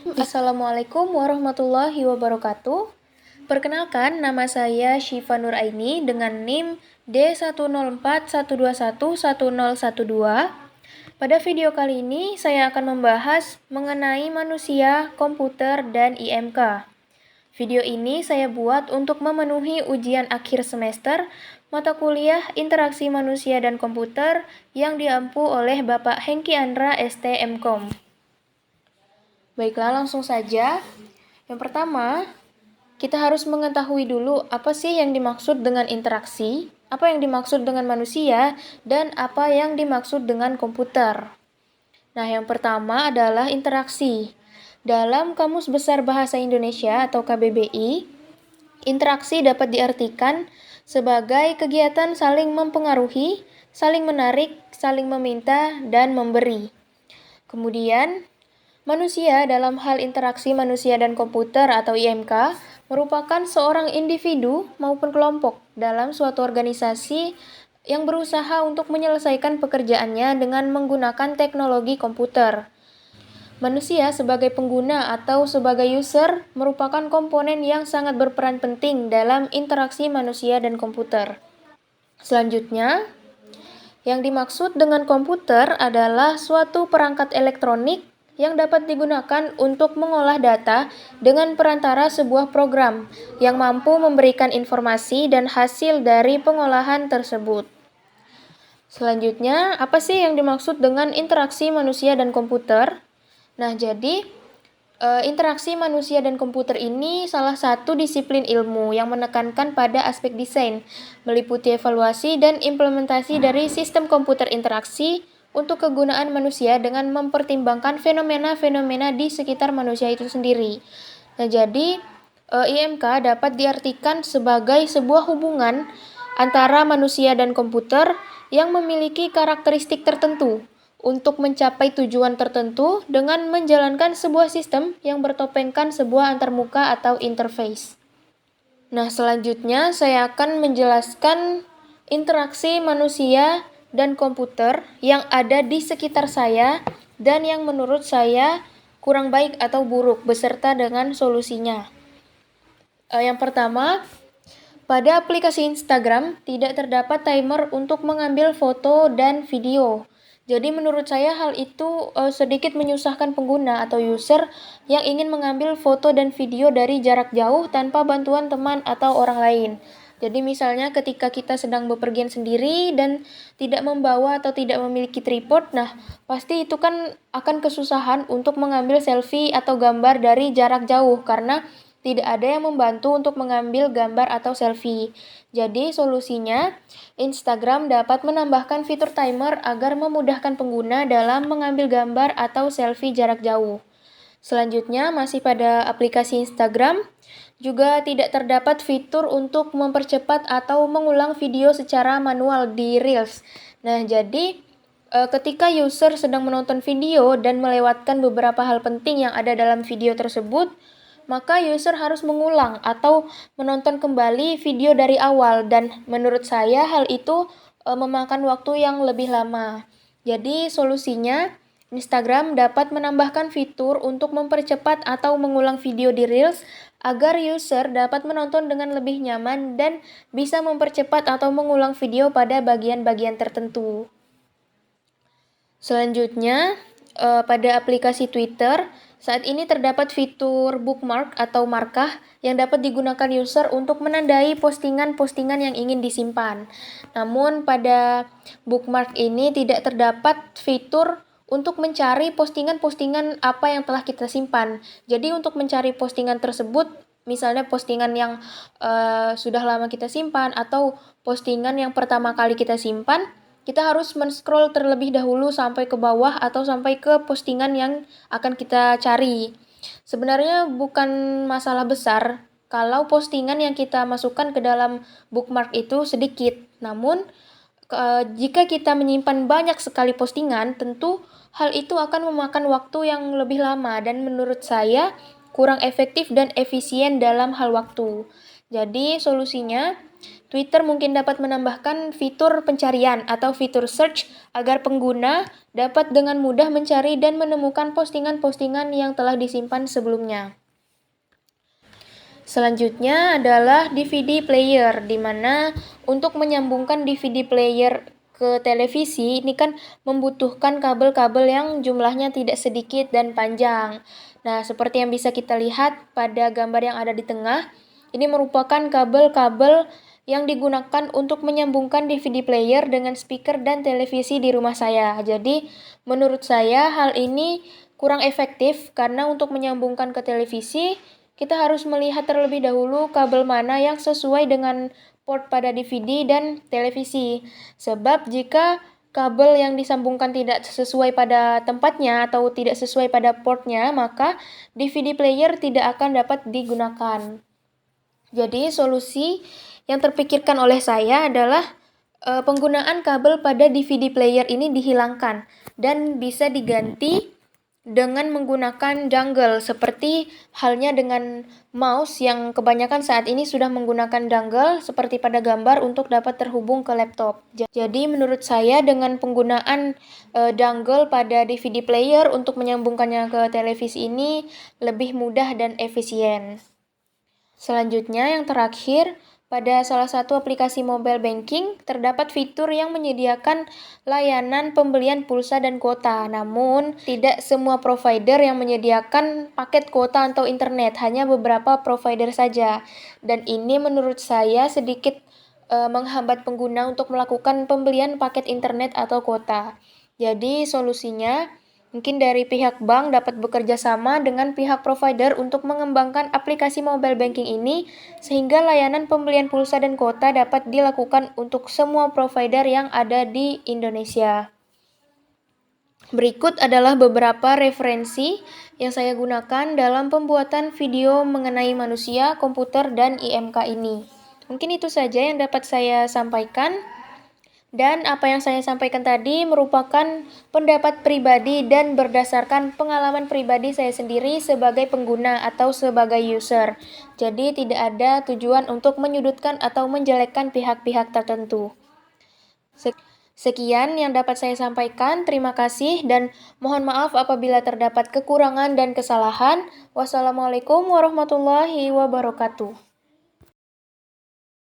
Assalamualaikum warahmatullahi wabarakatuh. Perkenalkan, nama saya Syifa Nuraini dengan NIM D10412111012. Pada video kali ini, saya akan membahas mengenai manusia, komputer, dan IMK. Video ini saya buat untuk memenuhi ujian akhir semester mata kuliah Interaksi Manusia dan Komputer yang diampu oleh Bapak Hengki Andra ST Mkom. Baiklah, langsung saja. Yang pertama, kita harus mengetahui dulu apa sih yang dimaksud dengan interaksi, apa yang dimaksud dengan manusia, dan apa yang dimaksud dengan komputer. Nah, yang pertama adalah interaksi. Dalam Kamus Besar Bahasa Indonesia atau KBBI, interaksi dapat diartikan sebagai kegiatan saling mempengaruhi, saling menarik, saling meminta, dan memberi. Kemudian, manusia dalam hal interaksi manusia dan komputer atau IMK merupakan seorang individu maupun kelompok dalam suatu organisasi yang berusaha untuk menyelesaikan pekerjaannya dengan menggunakan teknologi komputer. Manusia sebagai pengguna atau sebagai user merupakan komponen yang sangat berperan penting dalam interaksi manusia dan komputer. Selanjutnya, yang dimaksud dengan komputer adalah suatu perangkat elektronik yang dapat digunakan untuk mengolah data dengan perantara sebuah program yang mampu memberikan informasi dan hasil dari pengolahan tersebut. Selanjutnya, apa sih yang dimaksud dengan interaksi manusia dan komputer? Nah, jadi interaksi manusia dan komputer ini salah satu disiplin ilmu yang menekankan pada aspek desain, meliputi evaluasi dan implementasi dari sistem komputer interaksi untuk kegunaan manusia dengan mempertimbangkan fenomena-fenomena di sekitar manusia itu sendiri. Nah, jadi IMK dapat diartikan sebagai sebuah hubungan antara manusia dan komputer yang memiliki karakteristik tertentu untuk mencapai tujuan tertentu dengan menjalankan sebuah sistem yang bertopengkan sebuah antarmuka atau interface. Nah, selanjutnya saya akan menjelaskan interaksi manusia dan komputer yang ada di sekitar saya dan yang menurut saya kurang baik atau buruk beserta dengan solusinya. Yang pertama, pada aplikasi Instagram tidak terdapat timer untuk mengambil foto dan video. Jadi menurut saya hal itu sedikit menyusahkan pengguna atau user yang ingin mengambil foto dan video dari jarak jauh tanpa bantuan teman atau orang lain. Jadi misalnya ketika kita sedang bepergian sendiri dan tidak membawa atau tidak memiliki tripod, nah pasti itu kan akan kesusahan untuk mengambil selfie atau gambar dari jarak jauh karena tidak ada yang membantu untuk mengambil gambar atau selfie. Jadi solusinya, Instagram dapat menambahkan fitur timer agar memudahkan pengguna dalam mengambil gambar atau selfie jarak jauh. Selanjutnya, masih pada aplikasi Instagram, juga tidak terdapat fitur untuk mempercepat atau mengulang video secara manual di Reels. Nah, jadi ketika user sedang menonton video dan melewatkan beberapa hal penting yang ada dalam video tersebut, maka user harus mengulang atau menonton kembali video dari awal dan menurut saya hal itu memakan waktu yang lebih lama. Jadi solusinya Instagram dapat menambahkan fitur untuk mempercepat atau mengulang video di Reels agar user dapat menonton dengan lebih nyaman dan bisa mempercepat atau mengulang video pada bagian-bagian tertentu. Selanjutnya, pada aplikasi Twitter, saat ini terdapat fitur bookmark atau markah yang dapat digunakan user untuk menandai postingan-postingan yang ingin disimpan. Namun pada bookmark ini tidak terdapat fitur untuk mencari postingan-postingan apa yang telah kita simpan. Jadi untuk mencari postingan tersebut, misalnya postingan yang sudah lama kita simpan atau postingan yang pertama kali kita simpan, kita harus men-scroll terlebih dahulu sampai ke bawah atau sampai ke postingan yang akan kita cari. Sebenarnya bukan masalah besar kalau postingan yang kita masukkan ke dalam bookmark itu sedikit. Namun, jika kita menyimpan banyak sekali postingan, tentu hal itu akan memakan waktu yang lebih lama dan menurut saya kurang efektif dan efisien dalam hal waktu. Jadi, solusinya Twitter mungkin dapat menambahkan fitur pencarian atau fitur search agar pengguna dapat dengan mudah mencari dan menemukan postingan-postingan yang telah disimpan sebelumnya. Selanjutnya adalah DVD player, di mana untuk menyambungkan DVD player ke televisi ini kan membutuhkan kabel-kabel yang jumlahnya tidak sedikit dan panjang. Nah, seperti yang bisa kita lihat pada gambar yang ada di tengah, ini merupakan kabel-kabel yang digunakan untuk menyambungkan DVD player dengan speaker dan televisi di rumah saya. Jadi, menurut saya hal ini kurang efektif karena untuk menyambungkan ke televisi, kita harus melihat terlebih dahulu kabel mana yang sesuai dengan port pada DVD dan televisi. Sebab jika kabel yang disambungkan tidak sesuai pada tempatnya atau tidak sesuai pada portnya, maka DVD player tidak akan dapat digunakan. Jadi solusi yang terpikirkan oleh saya adalah penggunaan kabel pada DVD player ini dihilangkan dan bisa diganti dengan menggunakan dongle, seperti halnya dengan mouse yang kebanyakan saat ini sudah menggunakan dongle seperti pada gambar untuk dapat terhubung ke laptop. Jadi menurut saya dengan penggunaan dongle pada DVD player untuk menyambungkannya ke televisi ini lebih mudah dan efisien. Selanjutnya yang terakhir, pada salah satu aplikasi mobile banking terdapat fitur yang menyediakan layanan pembelian pulsa dan kuota. Namun, tidak semua provider yang menyediakan paket kuota atau internet, hanya beberapa provider saja. Dan ini menurut saya sedikit menghambat pengguna untuk melakukan pembelian paket internet atau kuota. Jadi, solusinya mungkin dari pihak bank dapat bekerja sama dengan pihak provider untuk mengembangkan aplikasi mobile banking ini sehingga layanan pembelian pulsa dan kuota dapat dilakukan untuk semua provider yang ada di Indonesia. Berikut adalah beberapa referensi yang saya gunakan dalam pembuatan video mengenai manusia, komputer, dan IMK ini. Mungkin itu saja yang dapat saya sampaikan. Dan apa yang saya sampaikan tadi merupakan pendapat pribadi dan berdasarkan pengalaman pribadi saya sendiri sebagai pengguna atau sebagai user. Jadi tidak ada tujuan untuk menyudutkan atau menjelekkan pihak-pihak tertentu. Sekian yang dapat saya sampaikan. Terima kasih dan mohon maaf apabila terdapat kekurangan dan kesalahan. Wassalamualaikum warahmatullahi wabarakatuh.